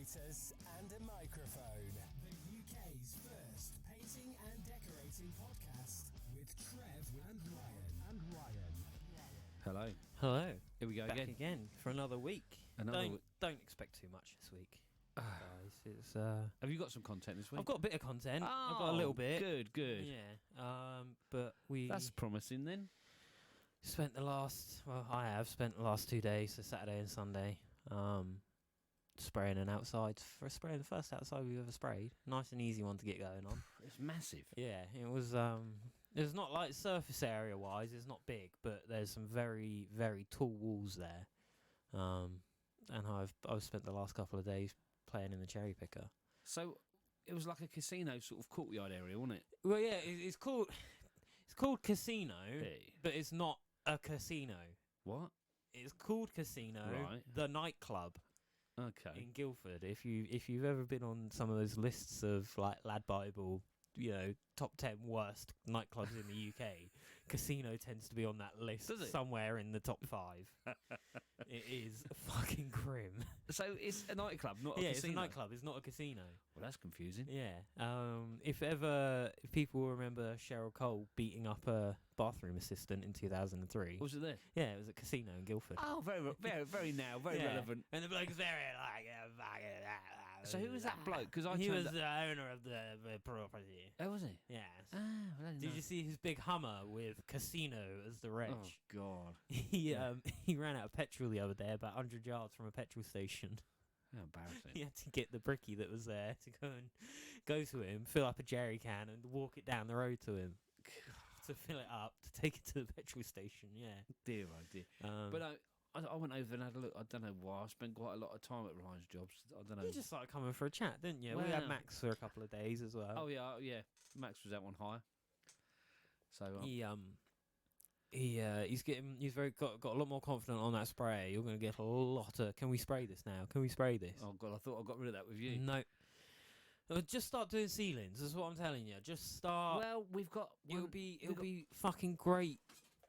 decorators, and a microphone. The UK's first painting and decorating podcast with Trev and Ryan. Hello. Hello. Here we go Back again for another week. Don't expect too much this week, guys. It's Have you got some content this week? I've got a bit of content. I've got a little bit. Good. Yeah. But That's promising then. I have spent the last 2 days, so Saturday and Sunday, spraying spraying the first outside we've ever sprayed. Nice and easy one to get going on. It's massive. Yeah, it was. It's not like surface area wise, it's not big, but there's some very, very tall walls there. And I've spent the last couple of days playing in the cherry picker. So it was like a casino sort of courtyard area, wasn't it? Well, yeah, it's called casino, Hey. but it's not a casino. What? It's called Casino, Right. the nightclub Okay. in Guildford. If you've ever been on some of those lists of like Lad Bible, top 10 worst nightclubs in the UK, Casino tends to be on that list. Does it? Somewhere in the top 5. It is fucking grim. So it's a nightclub, not a Yeah, casino. it's a nightclub. It's not a casino. Well, that's confusing. Yeah. If people remember Cheryl Cole beating up a bathroom assistant in 2003. Was it there? Yeah, it was a casino in Guildford. Oh, very Yeah. relevant. And the bloke's very like. So who was that bloke? Because He was the owner of the property. Oh, was he? Yes. Ah, well, I didn't Did know. you see his big Hummer with Casino as the reg? Oh God. He ran out of petrol the other day, about 100 yards from a petrol station. How embarrassing. He had to get the brickie that was there to go to him, fill up a jerry can, and walk it down the road to him to fill it up to take it to the petrol station. Yeah. Dear, oh dear. But I went over and had a look. I don't know why. I spent quite a lot of time at Ryan's jobs. I don't know. You just started coming for a chat, didn't you? Well, We had Max for a couple of days as well. Oh yeah. Max was out on hire. So He's got a lot more confident on that spray. You're going to get a lot of. Can we spray this now? Can we spray this? oh God, I thought I got rid of that with you. No. Just start doing ceilings. That's what I'm telling you. Just start. Well, we've got. It'll be fucking great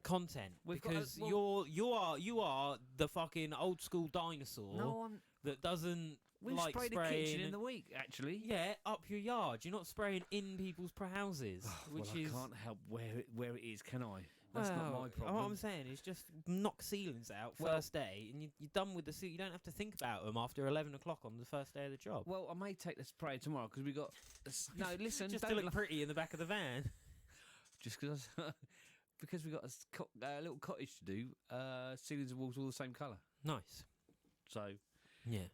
content We've got because a- you are the fucking old school dinosaur No, that doesn't we've like sprayed the spraying kitchen in the week actually. Yeah, up your yard. You're not spraying in people's houses, which well, is. I can't help where it is, can I? That's not my problem. What I'm saying is just knock ceilings out first day, and you're done with the ceiling. You don't have to think about them after 11 o'clock on the first day of the job. Well, I may take the spray tomorrow because we got. No, listen. Just to don't look pretty in the back of the van. Just because we got a little cottage to do. Ceilings and walls all the same colour. Nice. So Yeah.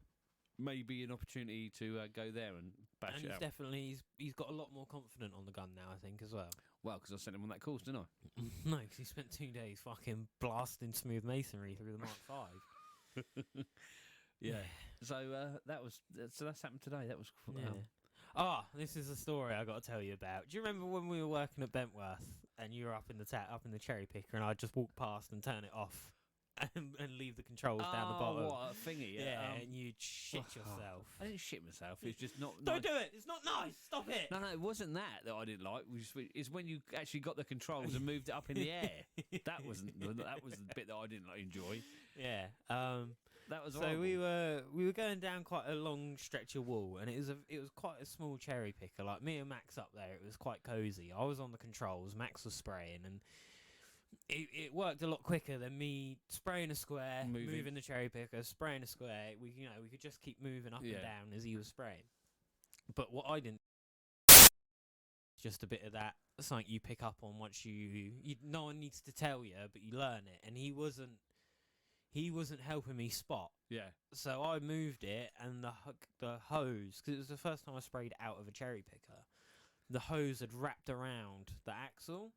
maybe an opportunity to go there and bash And it out. he's got a lot more confident on the gun now, I think, as well. Well, because I sent him on that course, didn't I? No, because he spent 2 days fucking blasting smooth masonry through the Mark V. Yeah. So that's happened today. That was. Yeah. This is a story I got to tell you about. Do you remember when we were working at Bentworth and you were up in the cherry picker, and I just walk past and turn it off and leave the controls down the bottom? What a thingy! Yeah, and you'd shit yourself. I didn't shit myself. It's just not. Don't do it. It's not nice. Stop it. No, it wasn't that I didn't like. It's when you actually got the controls and moved it up in the air. That was the bit that I didn't enjoy. Yeah. That was so horrible. we were going down quite a long stretch of wall, and it was quite a small cherry picker. Like me and Max up there, it was quite cozy. I was on the controls, Max was spraying, and it worked a lot quicker than me spraying a square, moving the cherry picker, spraying a square. We could just keep moving up and down as he was spraying. But what I didn't, just a bit of that, something you pick up on once you no one needs to tell you, but you learn it. And he wasn't helping me spot. Yeah. So I moved it, and the hose, because it was the first time I sprayed out of a cherry picker, the hose had wrapped around the axle.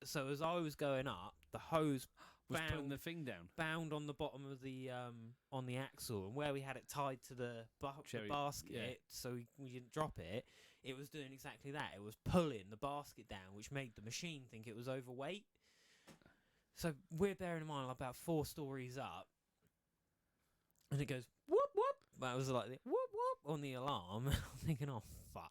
So as I was going up, the hose was putting the thing down, bound on the bottom of the on the axle, and where we had it tied to the basket, so we didn't drop it. It was doing exactly that. It was pulling the basket down, which made the machine think it was overweight. So we're bearing in mind about 4 stories up, and it goes whoop whoop. That was like the whoop whoop on the alarm. I'm thinking, oh fuck.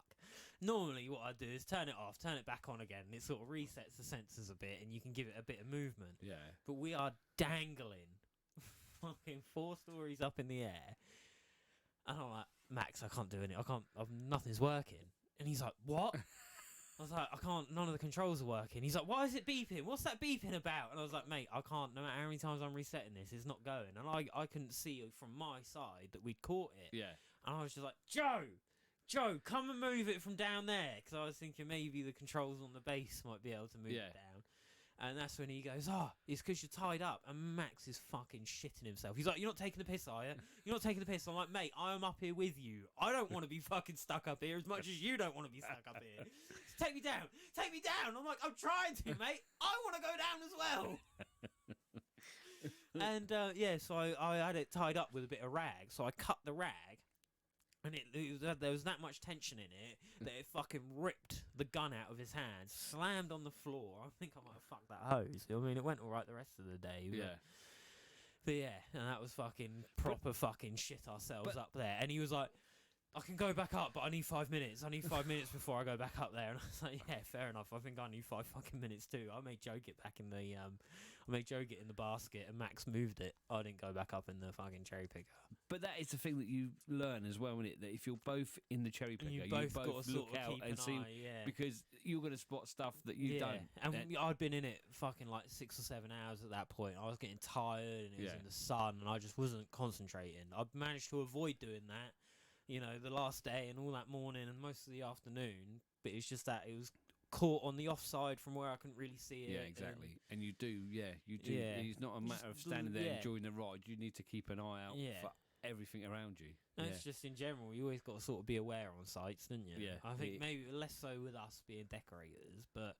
Normally what I do is turn it off, turn it back on again, and it sort of resets the sensors a bit, and you can give it a bit of movement. Yeah. But we are dangling fucking 4 stories up in the air. And I'm like, Max, I can't do it. Nothing's working. And he's like, what? I was like, I can't, none of the controls are working. He's like, why is it beeping? What's that beeping about? And I was like, mate, I can't, no matter how many times I'm resetting this, it's not going. And I couldn't see from my side that we'd caught it. Yeah. And I was just like, Joe, come and move it from down there. Because I was thinking maybe the controls on the base might be able to move it down. And that's when he goes, it's because you're tied up. And Max is fucking shitting himself. He's like, you're not taking the piss, are you? You're not taking the piss. I'm like, mate, I am up here with you. I don't want to be fucking stuck up here as much as you don't want to be stuck up here. So take me down. Take me down. I'm like, I'm trying to, mate. I want to go down as well. And, so I had it tied up with a bit of rag. So I cut the rag. And there was that much tension in it that it fucking ripped the gun out of his hand, slammed on the floor. I think I might have fucked that hose. I mean, it went all right the rest of the day. But yeah, and that was fucking proper fucking shit ourselves up there. And he was like, I can go back up, but I need 5 minutes. I need 5 minutes before I go back up there. And I was like, yeah, fair enough. I think I need 5 fucking minutes too. I made Joe get back in the, basket, and Max moved it. I didn't go back up in the fucking cherry picker. But that is the thing that you learn as well, isn't it? That if you're both in the cherry picker, you both got to look out and see, because you're going to spot stuff that you don't. And I'd been in it fucking like 6 or 7 hours at that point. I was getting tired, and it was in the sun, and I just wasn't concentrating. I managed to avoid doing that, the last day and all that morning and most of the afternoon. But it's just that it was caught on the offside from where I couldn't really see it. Yeah, exactly. And you do. It's not a matter of standing there enjoying the ride. You need to keep an eye out for everything around you. And it's just in general, you always got to sort of be aware on sites, didn't you? Yeah. I think maybe less so with us being decorators, but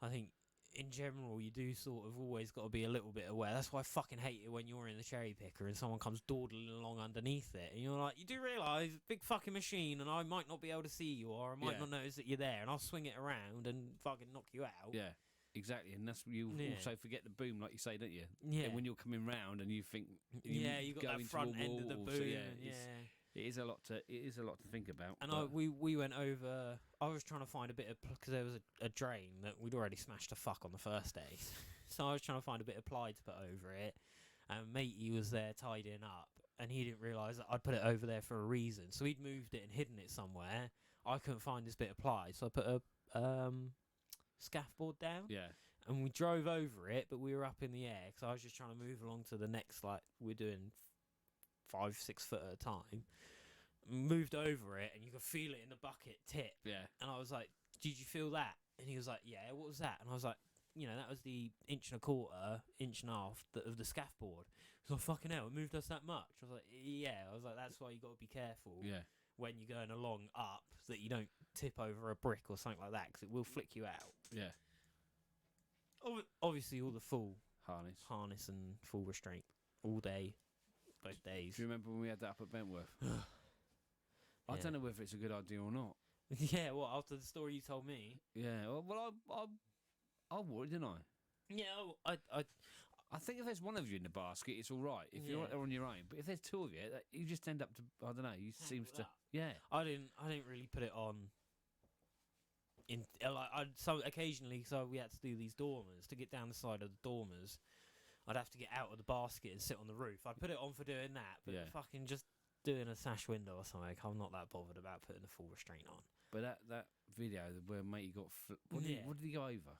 I think in general you do sort of always got to be a little bit aware. That's why I fucking hate it when you're in the cherry picker and someone comes dawdling along underneath it, and you're like, you do realise, big fucking machine, and I might not be able to see you, or I might not notice that you're there, and I'll swing it around and fucking knock you out. Yeah. Exactly, and that's you also forget the boom, like you say, don't you? Yeah. And when you're coming round and you think, you got that front end of the boom. So it is a lot to think about. And we went over. I was trying to find a bit of, because there was a drain that we'd already smashed to fuck on the first day, so I was trying to find a bit of ply to put over it. And matey was there tidying up, and he didn't realise that I'd put it over there for a reason. So he'd moved it and hidden it somewhere. I couldn't find this bit of ply, so I put a scaffold down, and we drove over it, but we were up in the air because I was just trying to move along to the next, like, we're doing 5-6 foot at a time. Moved over it, and you could feel it in the bucket tip, and I was like, did you feel that? And he was like, yeah, what was that? And I was like, that was the 1.25 inch, 1.5 inch of the scaffold. He was like, fucking hell, it moved us that much. I was like, yeah. I was like, that's why you got to be careful when you're going along up, that you don't tip over a brick or something like that, because it will flick you out. Yeah. Obviously, all the full harness and full restraint all day, both days. Do you remember when we had that up at Bentworth? I don't know whether it's a good idea or not. Yeah, well, after the story you told me. Yeah, well, I would, didn't I? Yeah, I think if there's one of you in the basket, it's all right. If you're on your own, but if there's two of you, you just end up to, I don't know. You seems to, I didn't really put it on. Occasionally, so we had to do these dormers to get down the side of the dormers. I'd have to get out of the basket and sit on the roof. I'd put it on for doing that, but fucking just doing a sash window or something, I'm not that bothered about putting the full restraint on. But that video where matey got, what did he go over?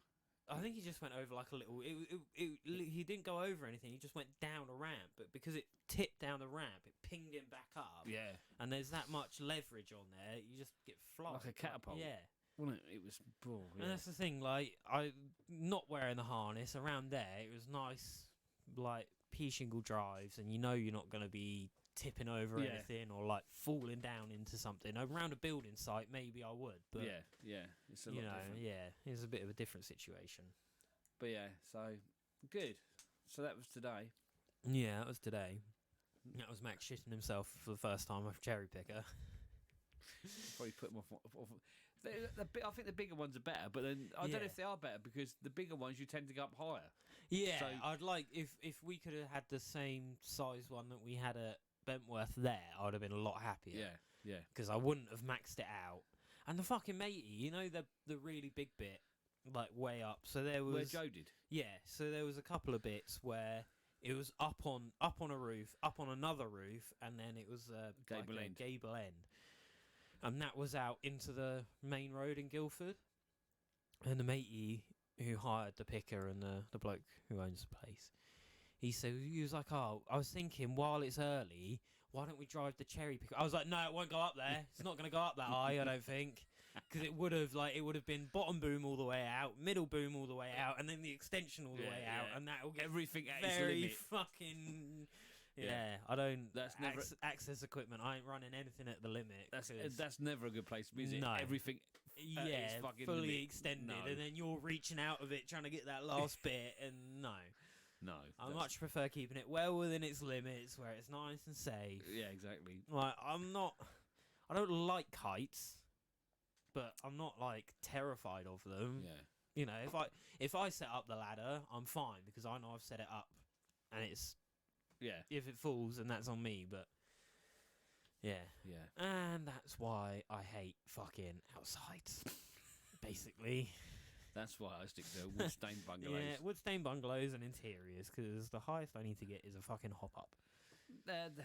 I think he just went over like a little. He didn't go over anything. He just went down a ramp, but because it tipped down the ramp, it pinged him back up. Yeah. And there's that much leverage on there, you just get flying. Like a catapult. Yeah. Wasn't it? It was. And that's the thing. Like, I not wearing the harness around there. It was nice, like pea shingle drives, and you're not going to be tipping over anything or like falling down into something. Around a building site, maybe I would, but it's a lot different. It's a bit of a different situation. But so good. So that was today. Yeah, that was today. That was Max shitting himself for the first time off cherry picker. Probably put them off. I think the bigger ones are better, but then I don't know if they are better, because the bigger ones you tend to go up higher. Yeah, so I'd like if we could have had the same size one that we had at Bentworth there, I would have been a lot happier. Yeah. Because I wouldn't have maxed it out. And the fucking matey, the really big bit, like way up. So there was where Joe did. Yeah, so there was a couple of bits where It was up on a roof, up on another roof, and then it was Gable like end. a gable end, and that was out into the main road in Guildford. And the matey who hired the picker and the bloke who owns the place, he was like, "Oh, I was thinking while it's early, why don't we drive the cherry picker?" I was like, "No, it won't go up there. It's not going to go up that high, I don't think." Because it would have been bottom boom all the way out, middle boom all the way out, and then the extension all the way out, and that will get everything at its very limit. fucking. Yeah, I don't. That's never access equipment. I ain't running anything at the limit. That's never a good place to be, is it? No. Everything. Yeah, fucking fully limit. extended, No. and then you're reaching out of it trying to get that last bit, and no. No. I much prefer keeping it well within its limits, where it's nice and safe. Yeah, exactly. Like I don't like heights, but I'm not like terrified of them. Yeah. You know, if I set up the ladder, I'm fine because I know I've set it up, and it's if it falls, then that's on me. But yeah, and that's why I hate fucking outside. Basically, that's why I stick to wood stained bungalows. Yeah, wood stained bungalows and interiors, because the highest I need to get is a fucking hop up.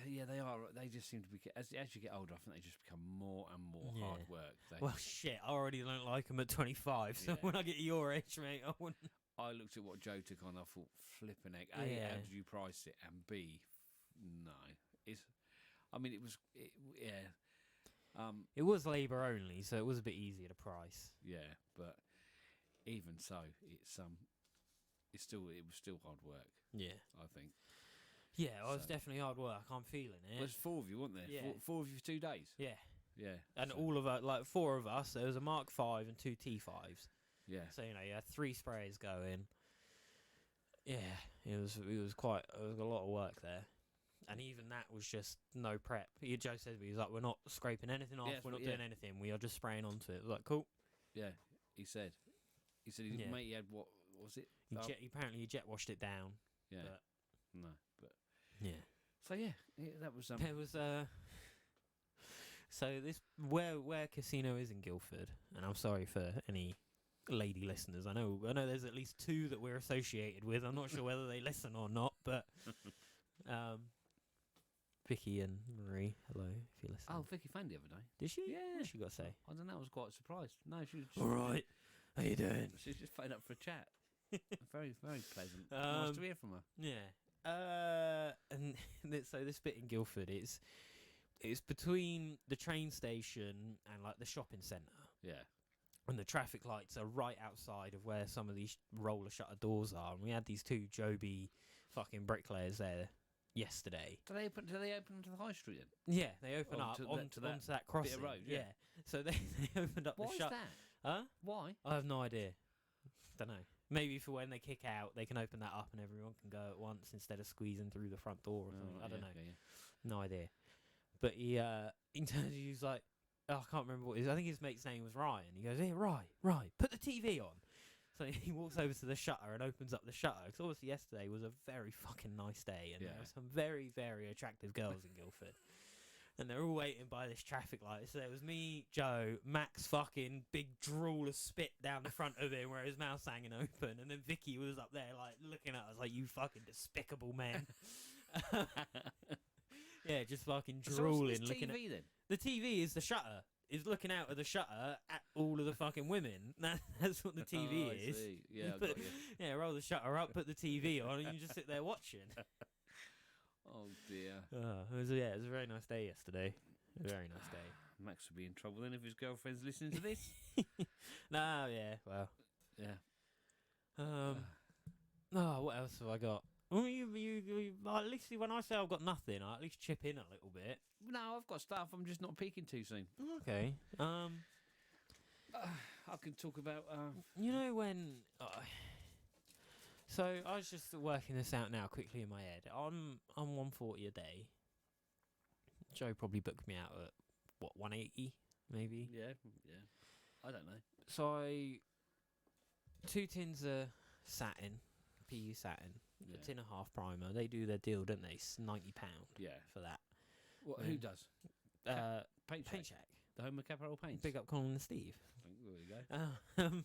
Yeah, they are. They just seem to be as you get older. I think they just become more and more hard work. Well, shit, I already don't like them at 25. So when I get your age, mate, I wouldn't. I looked at what Joe took on. I thought, flipping egg. A, Yeah. how did you price it? And B, no. I mean, it was. It was labour only, so it was a bit easier to price. Yeah, but even so, it was still hard work. Yeah, I think. Yeah, it was definitely hard work. I'm feeling it. There's 4 of you, weren't there? Yeah. Four of you for 2 days. Yeah. Yeah. And all of us, like 4 of us, there was a Mark 5 and 2 T5s. Yeah. So, you had 3 sprays going. Yeah, it was a lot of work there. And even that was just no prep. Joe said to me, he's like, "We're not scraping anything off, we're not doing anything, we are just spraying onto it." I was like, cool. Yeah, he said his mate, he had, what was it? Apparently he jet washed it down. Yeah. But Yeah. So yeah, that was there was so this where casino is in Guildford, and I'm sorry for any lady listeners. I know there's at least 2 that we're associated with. I'm not sure whether they listen or not, but Vicky and Marie, hello if you listen. Oh, Vicky phoned the other day. Did she? Yeah. What she got to say? I don't know. I was quite surprised. No, she was just, All right. How you doing? She's just phoned up for a chat. Very, very pleasant. Nice to hear from her. Yeah. And so this bit in Guildford, it's between the train station and like the shopping centre. Yeah. And the traffic lights are right outside of where some of these roller shutter doors are. And we had these 2 Joby fucking bricklayers there yesterday. Do they open to the high street then? Yeah, they open up onto that crossing. Bit of road, yeah. So they opened up Why the is shut. that? Huh? Why? I have no idea. Don't know. Maybe for when they kick out, they can open that up and everyone can go at once instead of squeezing through the front door or something. I don't know. Okay, No idea. But he was like, I can't remember what I think his mate's name was Ryan. He goes, "Hey, Ryan, put the TV on." So he walks over to the shutter and opens up the shutter. Because obviously yesterday was a very fucking nice day. And there were some very, very attractive girls in Guildford. And they're all waiting by this traffic light. So there was me, Joe, Max fucking big drool of spit down the front of him where his mouth's hanging open. And then Vicky was up there like looking at us like, "You fucking despicable man." Yeah, just fucking drooling. So what's this TV then? The TV is the shutter. Is looking out of the shutter at all of the fucking women. That's what the TV is. I see. Yeah, I got you. Yeah, roll the shutter up, put the TV on, and you just sit there watching. Oh dear. It was a very nice day yesterday. A very nice day. Max would be in trouble then if his girlfriend's listening to this. No, yeah, well, yeah. What else have I got? Well, you at least when I say I've got nothing, I at least chip in a little bit. No, I've got stuff. I'm just not peeking too soon. Okay. I can talk about. You know when. So I was just working this out now quickly in my head. I'm 140 a day. Joe probably booked me out at what 180 maybe. Yeah. I don't know. So 2 tins of satin, PU satin, a tin and a half primer. They do their deal, don't they? It's £90. Yeah. For that. What? Who does? Paint Shack. The home of Capital Paints. Big up Colin and Steve. There we go.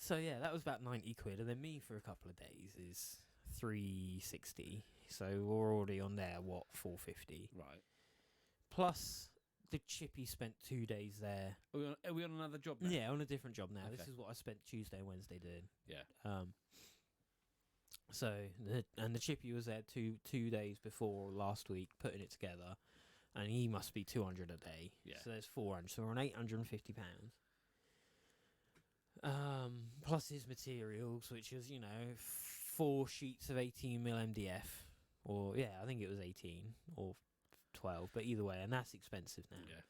So yeah, that was about 90 quid, and then me for a couple of days is 360. So we're already on there. What, 450? Right. Plus the chippy spent 2 days there. Are we on another job now? Yeah, on a different job now. Okay. This is what I spent Tuesday and Wednesday doing. Yeah. So the chippy was there two days before last week, putting it together, and he must be 200 a day. Yeah. So there's 400. So we're on £850. Plus his materials, which is 4 sheets of 18mm MDF, or I think it was 18 or 12, but either way, and that's expensive now. Yeah.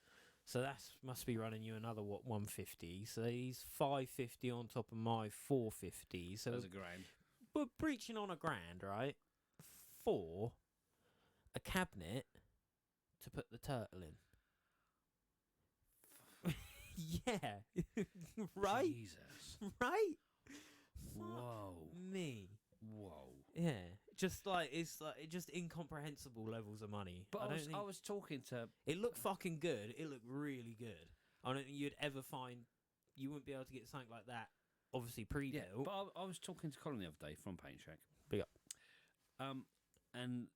So that must be running you another 150. So he's 550 on top of my 450. So that's £1,000. we're breaching on £1,000, right? For a cabinet to put the turtle in. Yeah. Right? Jesus. Right? Whoa. Fuck me. Whoa. Yeah. Just like it's just incomprehensible levels of money. But I was talking to. It looked fucking good. It looked really good. I don't think you'd ever find you wouldn't be able to get something like that. Obviously pre-built. Yeah, but I was talking to Colin the other day from Paint Shack. Big up. And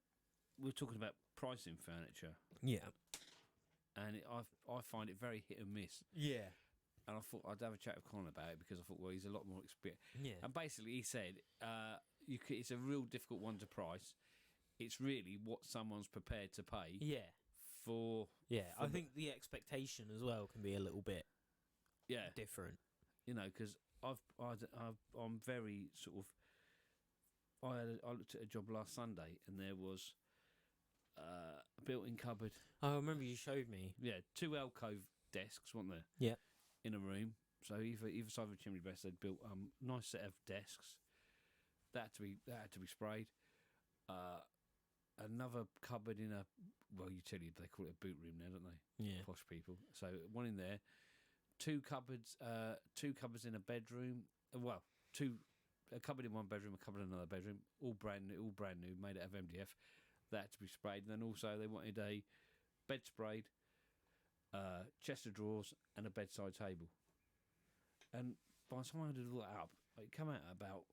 we were talking about pricing furniture. Yeah. And I find it very hit and miss. Yeah. And I thought I'd have a chat with Colin about it because I thought, well, he's a lot more experienced. Yeah. And basically, he said, it's a real difficult one to price. It's really what someone's prepared to pay. Yeah. For. Yeah. I think the expectation as well can be a little bit. Yeah. Different. Because I'm very sort of. I looked at a job last Sunday and there was a built-in cupboard. I remember you showed me. Yeah, 2 alcove desks, weren't there? Yeah. In a room. So either side of a chimney breast, they'd built nice set of desks. That had to be sprayed. Another cupboard in a utility. They call it a boot room now, don't they? Yeah. Posh people. So one in there. 2 cupboards. 2 cupboards in a bedroom. A cupboard in one bedroom, a cupboard in another bedroom. All brand new, made out of MDF. That had to be sprayed. And then also they wanted a bed sprayed, chest of drawers, and a bedside table. And by the time I did all that up, it came out at about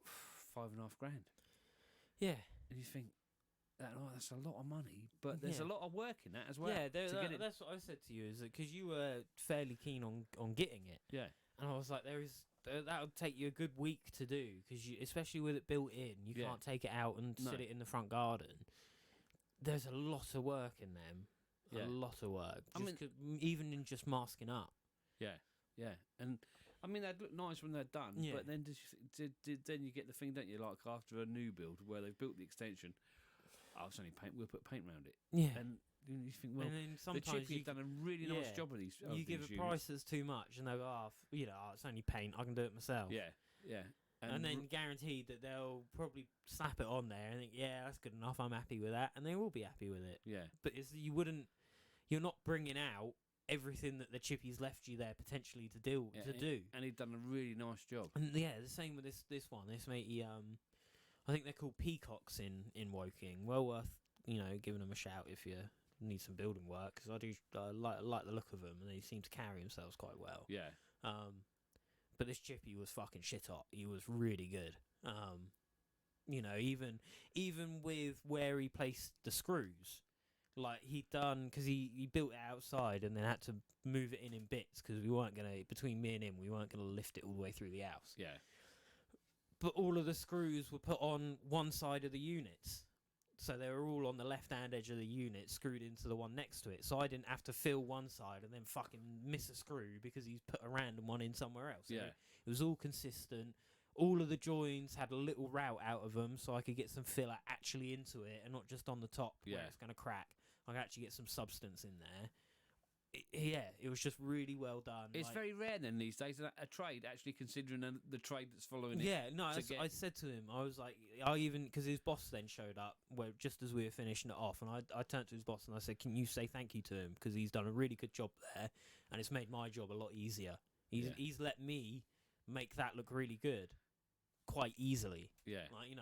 $5,500. Yeah. And you think, that's a lot of money, but there's a lot of work in that as well. Yeah, that's what I said to you, is that because you were fairly keen on getting it. Yeah. And I was like, that would take you a good week to do, because especially with it built in, you can't take it out and sit it in the front garden. There's a lot of work in them. Yeah. A lot of work. Even in just masking up. Yeah, yeah. And I mean, they'd look nice when they're done, but then then you get the thing, don't you? Like after a new build where they've built the extension, it's only paint. We'll put paint around it. Yeah. And you think, well, and then sometimes the chippy's done a really nice job of these. You give a price that's too much, and they go, it's only paint. I can do it myself. Yeah, yeah. And then guaranteed that they'll probably slap it on there and think, yeah, that's good enough. I'm happy with that, and they will be happy with it. Yeah. But you're not bringing out everything that the chippy's left you there potentially to do. And he'd done a really nice job. And the same with this one. This matey, I think they're called Peacocks in Woking. Well worth giving them a shout if you need some building work, because I like the look of them, and they seem to carry themselves quite well. Yeah. But this chippy was fucking shit hot. He was really good. Even with where he placed the screws, like he'd done, because he built it outside and then had to move it in bits, because between me and him, we weren't gonna lift it all the way through the house. Yeah. But all of the screws were put on one side of the units. So they were all on the left-hand edge of the unit, screwed into the one next to it. So I didn't have to fill one side and then fucking miss a screw because he's put a random one in somewhere else. Yeah. It was all consistent. All of the joins had a little route out of them, so I could get some filler actually into it and not just on the top where it's going to crack. I could actually get some substance in there. It was just really well done. It's very rare then these days, a trade actually considering the trade that's following it. Yeah, no, I said to him, I was like, because his boss then showed up just as we were finishing it off, and I turned to his boss and I said, can you say thank you to him, because he's done a really good job there, and it's made my job a lot easier. He's let me make that look really good quite easily. Yeah. Like,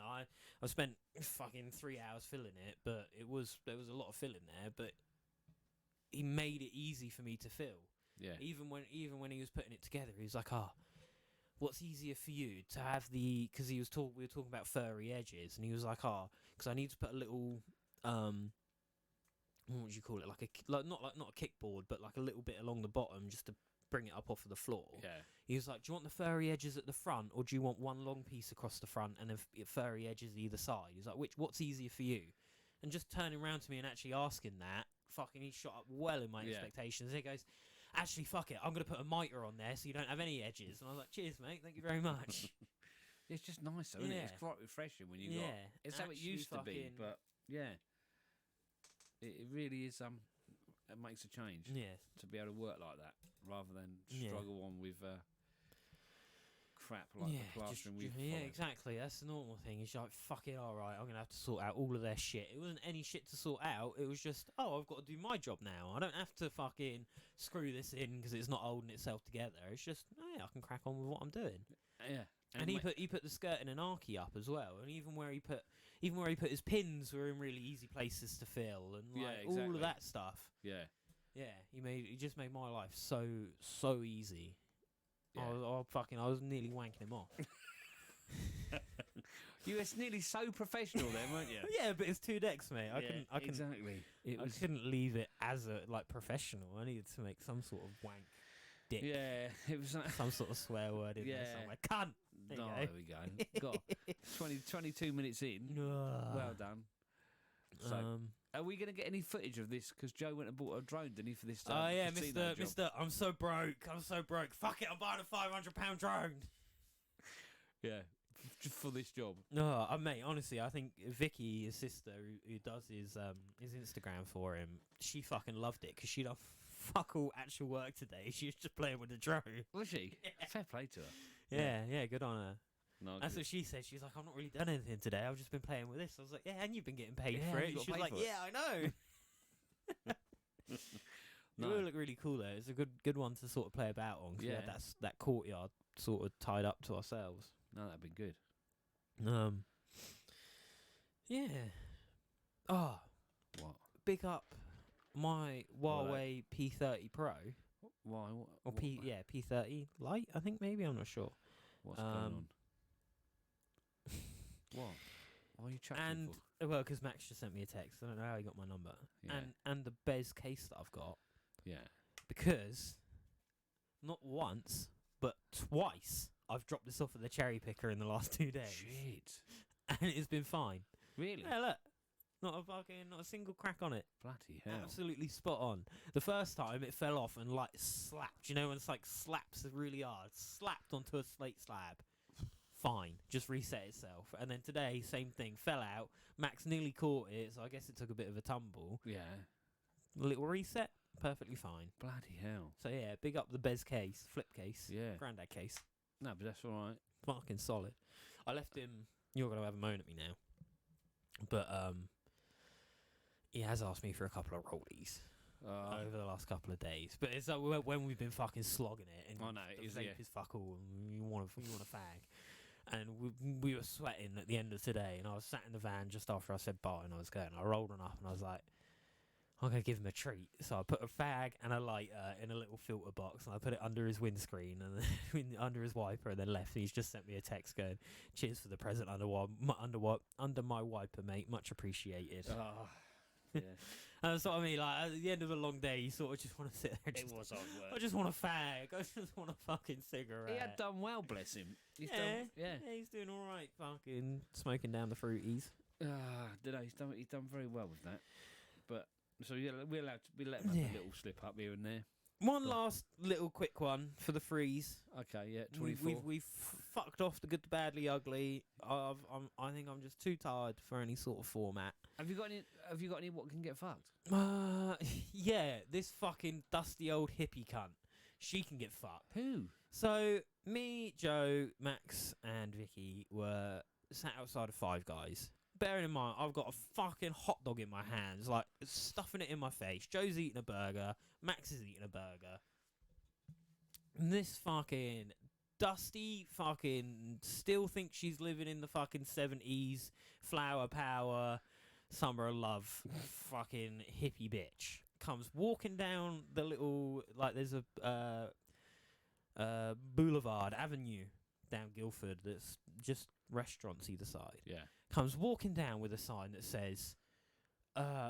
I spent fucking 3 hours filling it, but there was a lot of filling there, but he made it easy for me to fill. Yeah. Even when he was putting it together, he was like, what's easier for you to have the, because we were talking about furry edges, and he was like, because I need to put a little what would you call it, like not a kickboard, but like a little bit along the bottom just to bring it up off of the floor. Yeah. He was like, do you want the furry edges at the front, or do you want one long piece across the front and then furry edges either side? He's like, what's easier for you? And just turning around to me and actually asking that, fucking, he shot up well in my expectations. He goes, actually, fuck it, I'm going to put a mitre on there so you don't have any edges. And I was like, cheers, mate, thank you very much. It's just nice, though, isn't it? It's quite refreshing when you got... It's how it used to be, but, yeah. It really is, it makes a change. Yeah. To be able to work like that, rather than struggle on with crap like the plastering we've followed. Exactly. That's the normal thing. It's like, fuck it, all right, I'm going to have to sort out all of their shit. It wasn't any shit to sort out. It was just, I've got to do my job now. I don't have to fucking screw this in because it's not holding itself together. It's just, I can crack on with what I'm doing. Yeah. And he put the skirt in an archy up as well, and even where he put his pins were in really easy places to fill, and all of that stuff. Yeah. Yeah, he just made my life so easy. Yeah. I was nearly wanking him off. You were nearly so professional then, weren't you? Yeah, but it's 2 decks, mate. I couldn't exactly. I couldn't leave it as a professional. I needed to make some sort of wank dick. Yeah, it was like some sort of swear word in there somewhere. Cunt. There we go. Got 22 minutes in. Well done. So, are we going to get any footage of this? Because Joe went and bought a drone, didn't he, for this? Oh yeah, Mister, I'm so broke. Fuck it, I'm buying a £500 drone. Yeah, just for this job. No, mate. Honestly, I think Vicky, his sister, who does his Instagram for him, she fucking loved it because she done fuck all actual work today. She was just playing with the drone. Was she? Yeah. Fair play to her. Yeah, good on her. No, that's what she said. She's like, I've not really done anything today. I've just been playing with this. I was like, yeah, and you've been getting paid for it. She was like, yeah, I know. It will look really cool though. It's a good one to sort of play about on. Cause we had that courtyard sort of tied up to ourselves. No, that'd be good. Yeah. Oh. What? Big up my Huawei P30 Pro. Why? Or P30 Lite, I think maybe. I'm not sure. What's going on? What? Why are you chatting for? Well, because Max just sent me a text. I don't know how he got my number. Yeah. And the Bez case that I've got. Yeah. Because not once, but twice, I've dropped this off at the cherry picker in the last 2 days. Shit. And it's been fine. Really? Yeah, look. Not a single crack on it. Bloody hell. Absolutely spot on. The first time it fell off and like slapped. You know when it's like slaps really hard. Slapped onto a slate slab. Fine. Just reset itself. And then today, same thing. Fell out. Max nearly caught it, so I guess it took a bit of a tumble. Yeah. Little reset. Perfectly fine. Bloody hell. So yeah, big up the Bez case. Flip case. Yeah. Grandad case. No, but that's all right. Fucking solid. I left him... You're going to have a moan at me now. But, he has asked me for a couple of rollies over the last couple of days. But it's like when we've been fucking slogging it, and the vape is fuck all, and you want a fag. And we were sweating at the end of today, and I was sat in the van just after I said bye, and I was going. I rolled on up, and I was like, I'm going to give him a treat. So I put a fag and a lighter in a little filter box, and I put it under his windscreen and then under his wiper, and then left. And he's just sent me a text going, cheers for the present under my wiper, mate. Much appreciated. Oh, yeah. And that's what I mean. Like at the end of a long day, you sort of just want to sit there. It was hard work. I just want a fag. I just want a fucking cigarette. He had done well, bless him. He's he's doing all right. Fucking smoking down the fruities. He's done very well with that. But so yeah, we let him have a little slip up here and there. One last little quick one for the freeze. Okay, yeah, 24. We've fucked off the good, the bad, the ugly. I think I'm just too tired for any sort of format. Have you got any what can get fucked? Yeah, this fucking dusty old hippie cunt. She can get fucked. Who? So me, Joe, Max, and Vicky were sat outside of Five Guys. Bearing in mind, I've got a fucking hot dog in my hands, like stuffing it in my face. Joe's eating a burger. Max is eating a burger. And this fucking dusty fucking still thinks she's living in the fucking 70s, flower power, summer of love, fucking hippie bitch comes walking down the little, like there's a boulevard avenue down Guildford that's just restaurants either side. Yeah. Comes walking down with a sign that says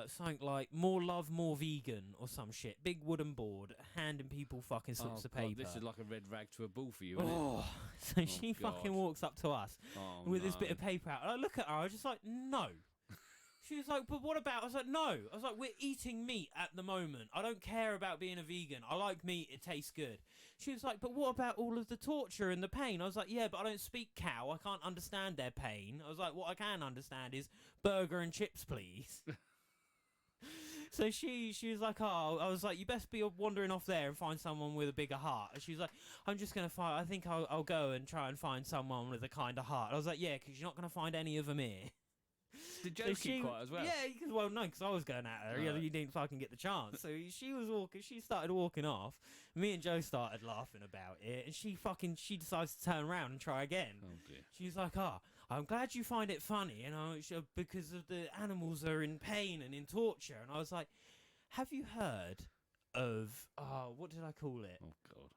something like "More love, more vegan" or some shit. Big wooden board, handing people fucking slips of God, paper. this is like a red rag to a bull for you, isn't it? Oh, so she fucking God. walks up to us Oh, with this bit no. of paper out. And I look at her, I was just like, no. She was like, but what about? I was like, no. I was like, we're eating meat at the moment. I don't care about being a vegan. I like meat. It tastes good. She was like, but what about all of the torture and the pain? I was like, yeah, but I don't speak cow. I can't understand their pain. I was like, what I can understand is burger and chips, please. So she was like, oh, I was like, you best be wandering off there and find someone with a bigger heart. And she was like, I'm just going to find, I think I'll go and try and find someone with a kind of heart. I was like, yeah, because you're not going to find any of them here. Did Joe keep quiet as well? Yeah, well, no, because I was going at her. Right. You didn't fucking get the chance. So she was walking, she started walking off. Me and Joe started laughing about it. And she decides to turn around and try again. Oh, dear. She's like, I'm glad you find it funny, because of the animals are in pain and in torture. And I was like, have you heard of, what did I call it? Oh, God.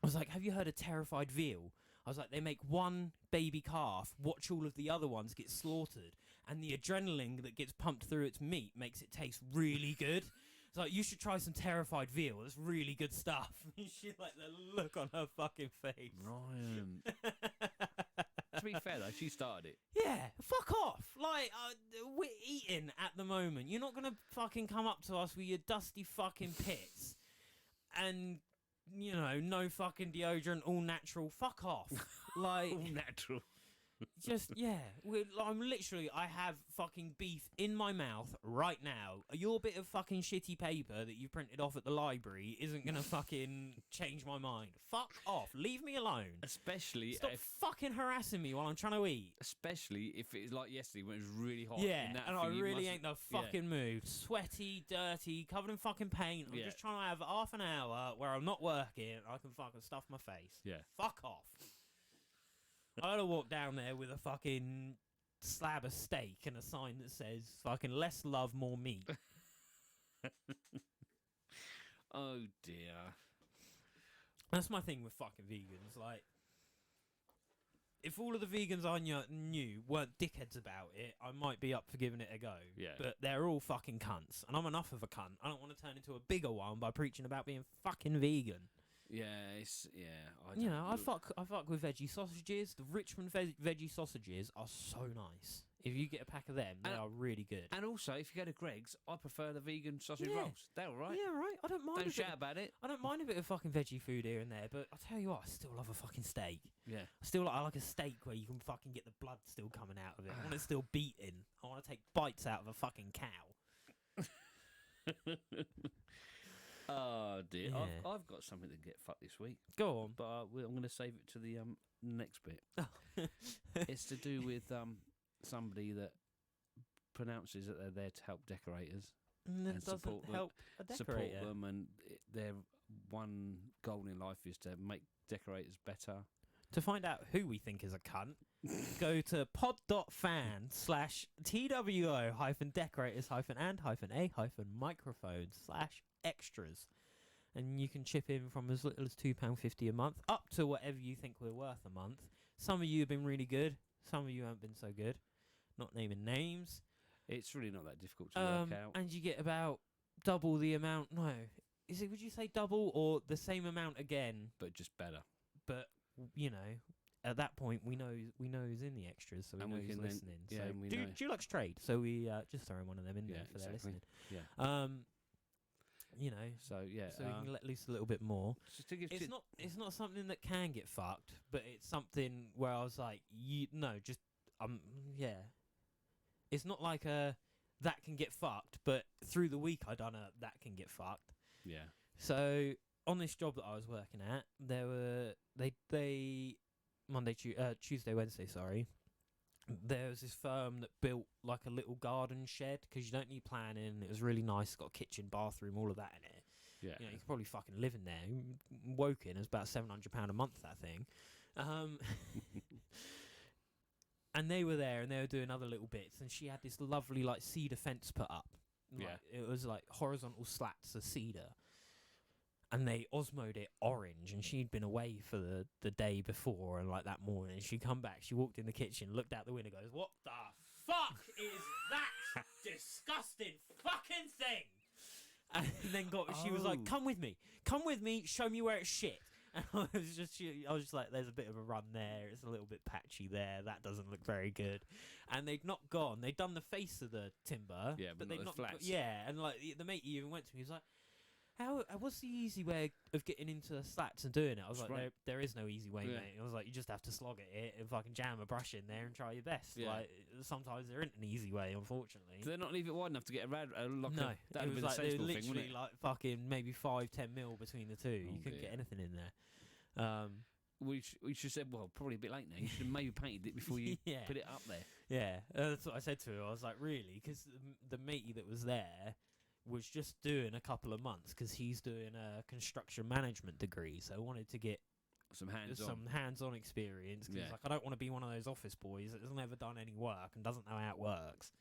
I was like, have you heard of terrified veal? I was like, they make one baby calf, watch all of the other ones get slaughtered, and the adrenaline that gets pumped through its meat makes it taste really good. It's like, you should try some terrified veal. It's really good stuff. She like the look on her fucking face. Ryan. To be fair, though, she started it. Yeah, fuck off. Like, we're eating at the moment. You're not going to fucking come up to us with your dusty fucking pits and, no fucking deodorant, all natural. Fuck off. Like, All natural. just, yeah. I have fucking beef in my mouth right now. Your bit of fucking shitty paper that you printed off at the library isn't going to fucking change my mind. Fuck off. Leave me alone. Especially Stop fucking harassing me while I'm trying to eat. Especially if it's like yesterday when it was really hot. Yeah, in that and I thing, you really must- ain't the fucking mood. Sweaty, dirty, covered in fucking paint. I'm Yeah. just trying to have half an hour where I'm not working and I can fucking stuff my face. Yeah. Fuck off. I gotta walk down there with a fucking slab of steak and a sign that says fucking less love, more meat. Oh, dear. That's my thing with fucking vegans. Like, if all of the vegans I knew weren't dickheads about it, I might be up for giving it a go. Yeah. But they're all fucking cunts, and I'm enough of a cunt. I don't want to turn into a bigger one by preaching about being fucking vegan. Yeah, I I fuck with veggie sausages. The Richmond veggie sausages are so nice. If you get a pack of them, they are really good. And also, if you go to Greg's, I prefer the vegan sausage Yeah. rolls. They're all right. Yeah, right. I don't mind. Don't shout about it. I don't mind a bit of fucking veggie food here and there, but I tell you what, I still love a fucking steak. Yeah. I like a steak where you can fucking get the blood still coming out of it. I want it still beating. I want to take bites out of a fucking cow. Oh dear, Yeah. I've got something to get fucked this week, Go on. but I'm going to save it to the next bit. It's to do with somebody that pronounces that they're there to help decorators, And that and doesn't support them- help a decorator. support them, and their one goal in life is to make decorators better. To find out who we think is a cunt, go to pod.fan/TWO-decorators-and-a-microphone/extras. And you can chip in from as little as £2.50 a month up to whatever you think we're worth a month. Some of you have been really good. Some of you haven't been so good. Not naming names. It's really not that difficult to work out. And you get about double the amount. No. Would you say double or the same amount again? But just better. But, at that point, we know who's in the extras, so we And know we who's can then- listening. yeah, so and we do know. Dulux trade. So we just throw one of them in Yeah, there for their exactly. listening. Yeah. So So yeah. we can let loose a little bit more. Just to give It's not something that can get fucked, but it's something where I was like, yeah. It's not like that can get fucked, but through the week I done a that can get fucked. yeah. So on this job that I was working at, there were they Tuesday, Wednesday, sorry. There was this firm that built like a little garden shed because you don't need planning. It was really nice. It's got a kitchen, bathroom, all of that in it. Yeah. You could probably fucking live in there. Woking, it's about £700 a month, that thing. And they were there and they were doing other little bits. And she had this lovely like cedar fence put up. Like, Yeah. It was like horizontal slats of cedar. and they osmoed it orange, and she'd been away for the day before, and like that morning she come back, she walked in the kitchen, looked out the window, goes, "What the fuck is that disgusting fucking thing?" And then she was like, come with me, show me where it's shit." And I was just like, "There's a bit of a run there, it's a little bit patchy there, that doesn't look very good." And they'd not gone, they'd done the face of the timber, but they'd not not the flats. and like the mate even went to me, he was like, what's the easy way of getting into the slats and doing it? I was like, there is no easy way, mate. I was like, you just have to slog at it and fucking jam a brush in there and try your best. Like, sometimes there isn't an easy way, unfortunately. Do they not leave it wide enough to get around? No, that would be like, the sensible literally thing, wouldn't it? like fucking maybe 5-10 mil between the two. Oh, You couldn't dear. get anything in there. We should said, well, probably a bit late now. You should have maybe painted it before you put it up there. Yeah, that's what I said to her. I was like, really? Because the matey that was there was just doing a couple of months because he's doing a construction management degree, so I wanted to get some hands-on experience. Cause like, I don't want to be one of those office boys that has never done any work and doesn't know how it works.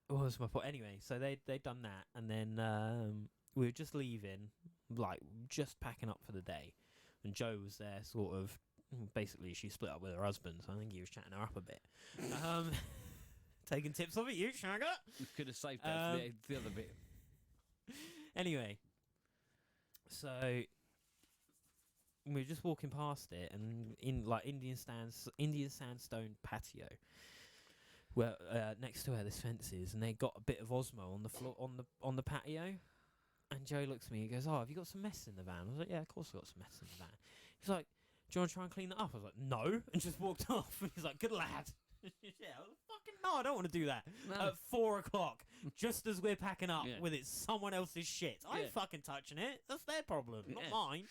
What was my point? Anyway, so they'd done that, and then we were just leaving, like just packing up for the day, and Joe was there, sort of. Basically, she split up with her husband, so I think he was chatting her up a bit. Taking tips off it, you shagger. You could have saved that for the other bit. Anyway, so we were just walking past it, and in like Indian sandstone patio, where next to where this fence is, and they got a bit of Osmo on the floor on the patio. And Joe looks at me, he goes, "Oh, have you got some mess in the van?" I was like, "Yeah, of course I've got some mess in the van." He's like, "Do you want to try and clean that up?" I was like, "No," and just walked off. And he's like, "Good lad." Yeah, I was like, fucking no, I don't want to do that. No. At 4 o'clock, just as we're packing up with it, someone else's shit. I ain't fucking touching it. That's their problem, not mine.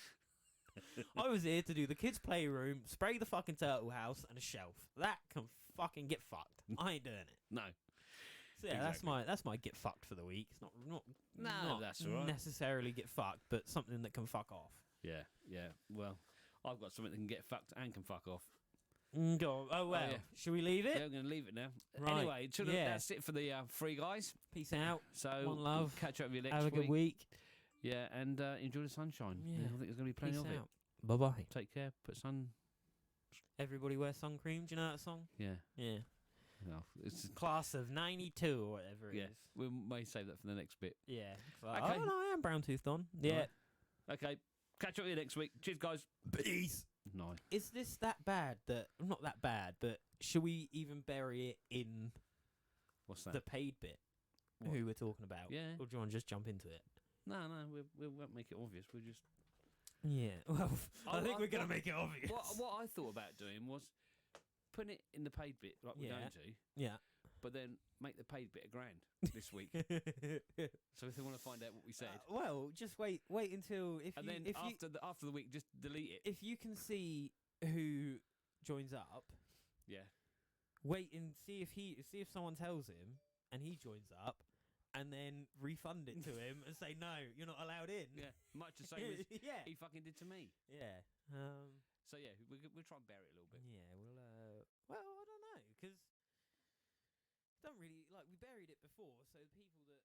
I was here to do the kids' playroom, spray the fucking turtle house, and a shelf. That can fucking get fucked. I ain't doing it. No. So yeah, Exactly. that's my get fucked for the week. It's not that's all right. necessarily get fucked, but something that can fuck off. Yeah. Well, I've got something that can get fucked and can fuck off. Go. Oh well. yeah. Should we leave it? Yeah, I'm going to leave it now. Right. Anyway, that's it for the free guys. Peace out. So One love. We'll catch up with you next Have a good week. Yeah, and enjoy the sunshine. Yeah. I think there's going to be plenty Peace of out. Bye bye. it. Take care. Put sun. Everybody wear sun cream. Do you know that song? Yeah. Yeah. No, it's Class of '92 or whatever it is. we may save that for the next bit. Yeah. Okay. Oh no, I am brown toothed on. Yeah. Right. Okay. Catch up with you next week. Cheers, guys. Peace. No. Is this that bad? Not that bad, but should we even bury it in What's that? the paid bit? What? Who we're talking about? Yeah. Or do you want to just jump into it? No, we won't make it obvious. We'll just. Yeah. Well, I think we're gonna make it obvious. What I thought about doing was putting it in the paid bit like we're going to, Yeah. but then make the paid bit $1,000 this week. So if they want to find out what we said, Well, just wait until and then after the week, just delete it. if you can see who joins up, Yeah. wait and see if someone tells him and he joins up, and then refund it to him and say no, you're not allowed in. Yeah. Much the same as Yeah. he fucking did to me. Yeah. So yeah, we'll try and bury it a little bit. Yeah. Well, I don't know, because don't really like we buried it before, so the people that